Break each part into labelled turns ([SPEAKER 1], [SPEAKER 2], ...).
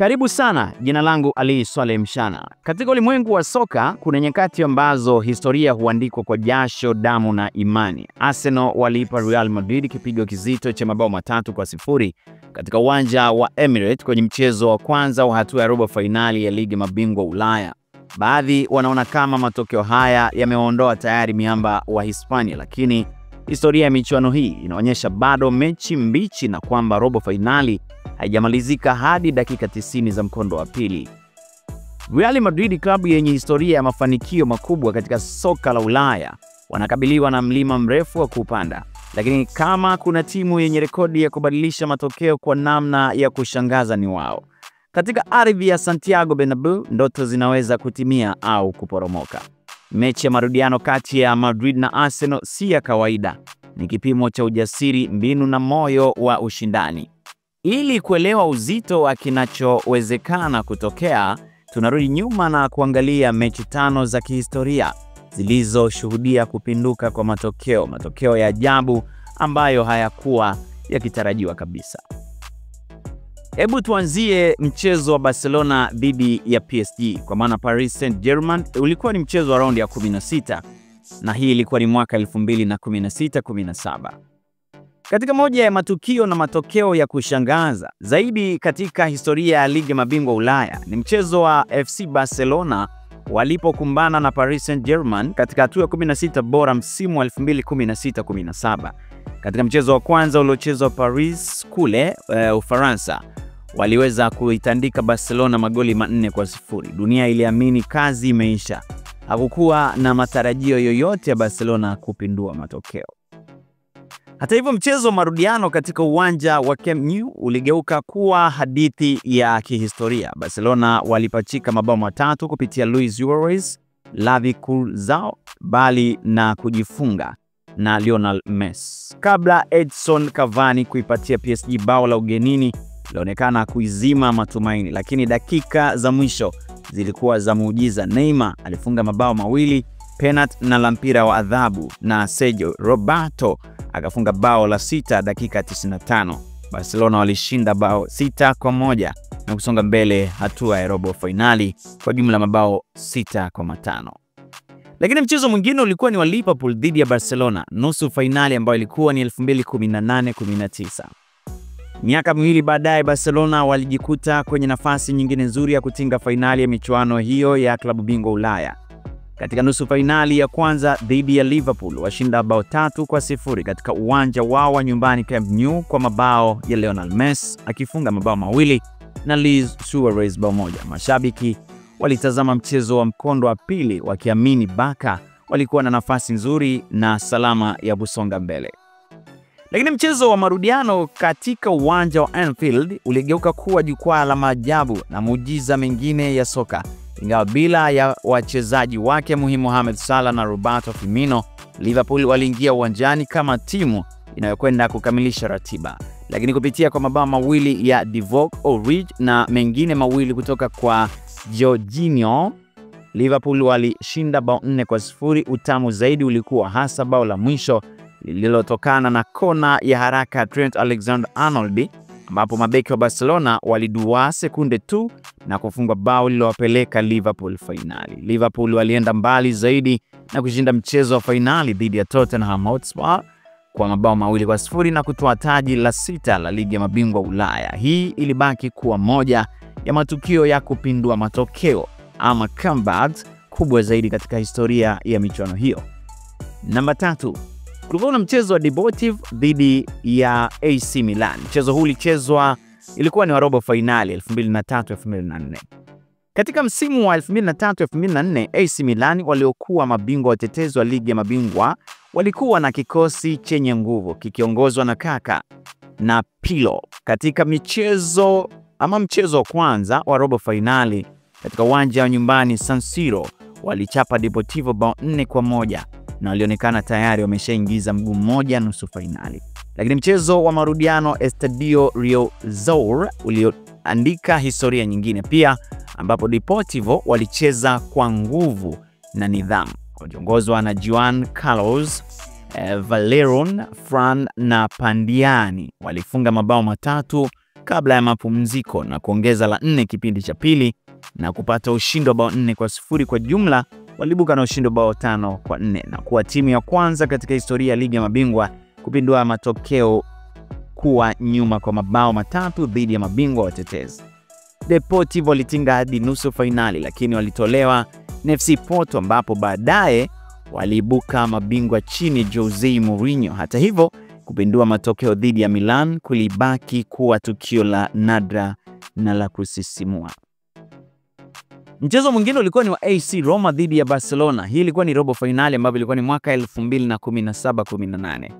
[SPEAKER 1] Karibu sana, jina langu Ali Swaleh Mshana. Katika ulimwengu wa soka, kuna nyakati ambazo historia huandikwa kwa jasho, damu na imani. Arsenal waliipa Real Madrid kipigo kizito cha mabao 3-0 katika uwanja wa Emirates kwenye mchezo wa kwanza wa hatua ya robo fainali ya ligi mabingwa Ulaya. Baadhi wanaona kama matokeo haya yameondoa tayari miamba wa Hispania, lakini historia ya michuano hii inaonyesha bado mechi mbichi na kwamba robo fainali haijamalizika hadi dakika 90 za mkondo wa pili. Real Madrid, klabu yenye historia ya mafanikio makubwa katika soka la Ulaya, wanakabiliwa na mlima mrefu wa kupanda. Lakini kama kuna timu yenye rekodi ya kubadilisha matokeo kwa namna ya kushangaza ni wao. Katika ardhi ya Santiago Bernabeu, ndoto zinaweza kutimia au kuporomoka. Mechi ya marudiano kati ya Madrid na Arsenal si ya kawaida. Ni kipimo cha ujasiri, mbinu na moyo wa ushindani. Ili kuelewa uzito wa kinachowezekana kutokea, tunarudi nyuma na kuangalia mechi 5 za kihistoria zilizoshuhudia kupinduka kwa matokeo ya ajabu ambayo hayakuwa yakitarajiwa kabisa. Hebu tuanzie mchezo wa Barcelona dhidi ya PSG, kwa maana Paris Saint-Germain. Ulikuwa ni mchezo wa raundi ya 16 na hii ilikuwa ni mwaka 2016-17. Katika moja ya matukio na matokeo ya kushangaza zaidi katika historia ya ligi mabingwa Ulaya, ni mchezo wa FC Barcelona walipokumbana na Paris Saint-Germain katika hatua ya 16 bora msimu wa 2016-17. Katika mchezo wa kwanza uliochezwa Paris kule Ufaransa, waliweza kuitandika Barcelona magoli 4-0. Dunia iliamini kazi imeisha. Hakukuwa na matarajio yoyote ya Barcelona kupindua matokeo. Hata hivyo, mchezo wa marudiano katika uwanja wa Camp Nou uligeuka kuwa hadithi ya kihistoria. Barcelona walipachika mabao 3 kupitia Luis Suarez, Xavi Courtois, bali na kujifunga na Lionel Messi. Kabla Edson Cavani kuipatia PSG bao la ugenini, ilionekana kuizima matumaini, lakini dakika za mwisho zilikuwa za muujiza. Neymar alifunga mabao 2, penalty na la mpira wa adhabu, na Sergio Roberto akafunga bao la 6 dakika 95. Barcelona walishinda bao 6-1 na kusonga mbele hatua ya robo finali kwa jumla mabao 6-5. Lakini mchezo mwingine ulikuwa ni wa Liverpool dhidi ya Barcelona, nusu finali ambayo ilikuwa ni 2018-19. Miaka miwili baadaye, Barcelona walijikuta kwenye nafasi nyingine nzuri ya kutinga finali ya michuano hiyo ya klabu bingwa Ulaya. Katika nusu finali ya kwanza dhidi ya Liverpool, washinda bao 3-0 katika uwanja wao wa nyumbani Camp Nou, kwa mabao ya Lionel Messi akifunga mabao 2 na Luis Suarez bao 1. Mashabiki walitazama mchezo wa mkondo wa pili wakiamini Barca walikuwa na nafasi nzuri na salama ya kusonga mbele. Lakini mchezo wa marudiano katika uwanja wa Anfield uligeuka kuwa jukwaa la maajabu na muujiza mengine ya soka. Ingawa bila ya wachezaji wake muhimu Mohamed Salah na Roberto Firmino, Liverpool waliingia uwanjani kama timu inayokwenda kukamilisha ratiba. Lakini kupitia kwa mabao 2 ya Divock Origi na mengine 2 kutoka kwa Jorginho, Liverpool walishinda bao 4-0. Utamu zaidi ulikuwa hasa bao la mwisho lililotokana na kona ya haraka Trent Alexander-Arnold, ambapo mabeki wa Barcelona walidua sekunde tu na kufunga bao lililowapeleka Liverpool finali. Liverpool walienda mbali zaidi na kushinda mchezo wa finali dhidi ya Tottenham Hotspur kwa mabao 2-0 na kutoa taji la 6 la ligi ya mabingwa Ulaya. Hii ilibaki kuwa moja ya matukio ya kupindua matokeo ama comebacks kubwa zaidi katika historia ya michuano hiyo. Namba 3, kulikuwa na mchezo wa Deportivo dhidi ya AC Milan. Mchezo huu ilikuwa ni wa robo finali 2003-2004. Katika msimu wa 2003-2004, AC Milan waliokuwa mabingwa watetezi wa ligi ya mabingwa walikuwa na kikosi chenye nguvu kikiongozwa na Kaka na Pirlo. Katika mchezo wa kwanza wa robo finali katika uwanja wa nyumbani San Siro, walichapa Deportivo bao 4-1 na walionekana tayari wameshaingiza mguu mmoja nusu finali. Lakini mchezo wa marudiano Estadio Riazor ulioandika historia nyingine pia, ambapo Deportivo walicheza kwa nguvu na nidhamu. Waliongozwa na Juan Carlos, Valeron, Fran na Pandiani. Walifunga mabao 3 kabla ya mapumziko na kuongeza la 4 kipindi cha pili na kupata ushindi wa bao 4-0. Kwa jumla walibuka na ushindi wa bao 5-4 na kuwa timu ya kwanza katika historia ya ligi ya mabingwa kupindua matokeo kuwa nyuma kwa mabao 3 dhidi ya mabingwa watetezi. Deportivo walitinga hadi nusu finali, lakini walitolewa na FC Porto ambapo baadaye waliibuka mabingwa chini Jose Mourinho. Hata hivyo, kupindua matokeo dhidi ya Milan kulibaki kuwa tukio la nadra na la kusisimua. Mchezo mwingine ulikuwa ni wa AC Roma dhidi ya Barcelona. Hii ilikuwa ni robo finali ambayo ilikuwa ni mwaka 2017-18.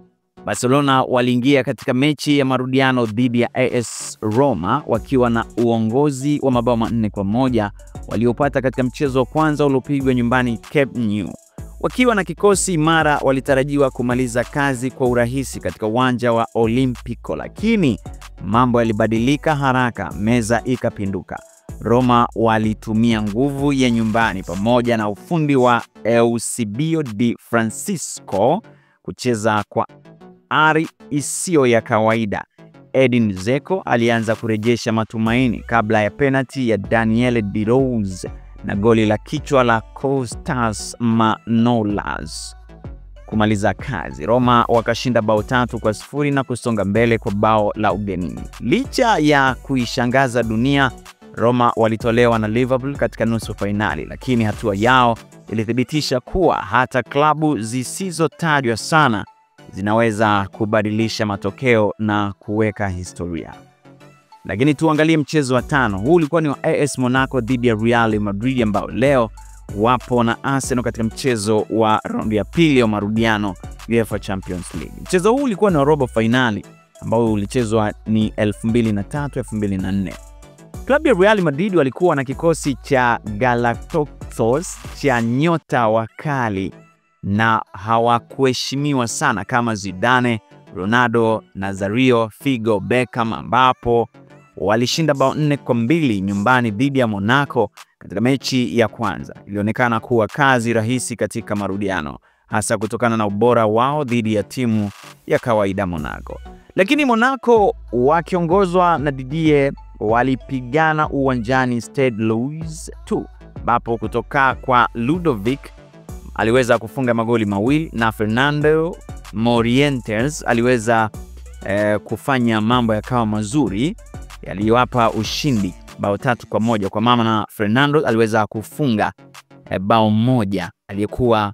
[SPEAKER 1] Barcelona waliingia katika mechi ya marudiano dhidi ya AS Roma wakiwa na uongozi wa mabao 4-1 waliopata katika mchezo wa kwanza uliopigwa nyumbani Camp Nou. Wakiwa na kikosi imara walitarajiwa kumaliza kazi kwa urahisi katika uwanja wa Olimpico, lakini mambo yalibadilika haraka, meza ikapinduka. Roma walitumia nguvu ya nyumbani pamoja na ufundi wa Eusebio Di Francisco kucheza kwa ari isiyo ya kawaida. Edin Dzeko alianza kurejesha matumaini kabla ya penalty ya Daniele De Rose na goli la kichwa la Kostas Manolas kumaliza kazi. Roma wakashinda bao 3-0 na kusonga mbele kwa bao la ugenini. Licha ya kuishangaza dunia, Roma walitolewa na Liverpool katika nusu finali, lakini hatua yao ilithibitisha kuwa hata klabu zisizotajwa sana zinaweza kubadilisha matokeo na kuweka historia. Lakini tuangalie mchezo wa 5. Huu ulikuwa ni wa AS Monaco dhidi ya Real Madrid ambao leo wapo na Arsenal katika mchezo wa raundi ya pili wa marudiano UEFA Champions League. Mchezo huu ulikuwa ni robo finali ambao ulichezwa ni 2003-2004. Klabu ya Real Madrid walikuwa na kikosi cha Galacticos cha nyota wakali na hawakuheshimiwa sana kama Zidane, Ronaldo, Nazario, Figo, Beckham ambapo walishinda bao 4-2 nyumbani dhidi ya Monaco katika mechi ya kwanza. Ilionekana kuwa kazi rahisi katika marudiano, hasa kutokana na ubora wao dhidi ya timu ya kawaida Monaco. Lakini Monaco wakiongozwa na Didier walipigana uwanjani Stade Louis II ambapo kutoka kwa Ludovic aliweza kufunga magoli mawili na Fernando Morientes aliweza kufanya mambo yakawa mazuri yaliwapa ushindi bao 3-1 kwa mama, na Fernando aliweza kufunga bao moja aliyekuwa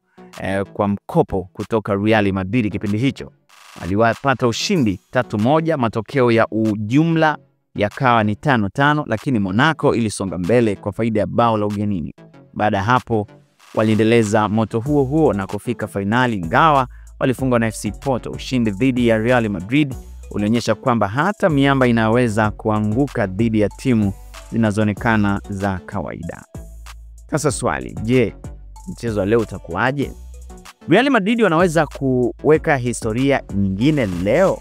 [SPEAKER 1] kwa mkopo kutoka Real Madrid kipindi hicho. Aliwapata ushindi 3-1, matokeo ya ujumla yakawa ni 5-5, lakini Monaco ilisonga mbele kwa faida ya bao la ugenini. Baada hapo waliendeleza moto huo huo na kufika finali, ingawa walifungwa na FC Porto. Ushindi dhidi ya Real Madrid ulionyesha kwamba hata miamba inaweza kuanguka dhidi ya timu zinazoonekana za kawaida. Sasa swali, je, mchezo leo utakuwaje? Real Madrid wanaweza kuweka historia nyingine leo?